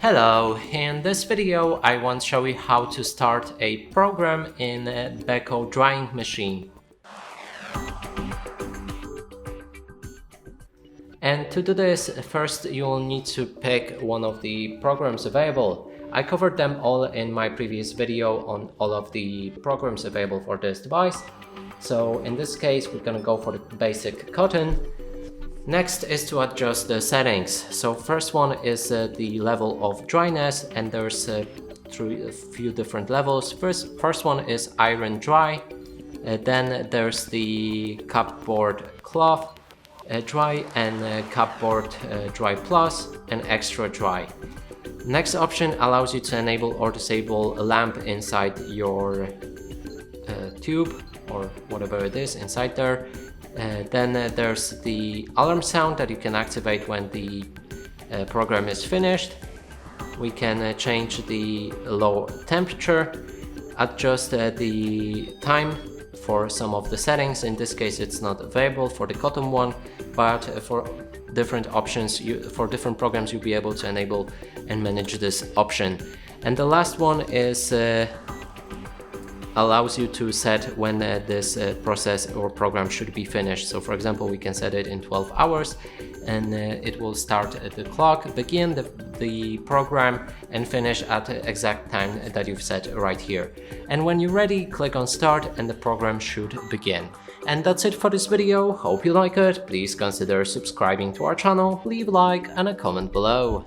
Hello, in this video I want to show you how to start a program in a Beko drying machine. And to do this, first you will need to pick one of the programs available. I covered them all in my previous video on all of the programs available for this device. So in this case we're gonna go for the basic cotton. Next is to adjust the settings. So first one is the level of dryness, and there's a few different levels. First one is iron dry, then there's the cupboard cloth dry, and cupboard dry plus, and extra dry. Next option allows you to enable or disable a lamp inside your tube or whatever it is inside there. Then there's the alarm sound that you can activate when the program is finished. We can change the low temperature, adjust the time for some of the settings. In this case it's not available for the cotton one, but for different options, for different programs you'll be able to enable and manage this option. And the last one is allows you to set when this process or program should be finished. So for example, we can set it in 12 hours and it will start at the clock, begin the program and finish at the exact time that you've set right here. And when you're ready, click on start and the program should begin. And that's it for this video. Hope you like it. Please consider subscribing to our channel, leave a like and a comment below.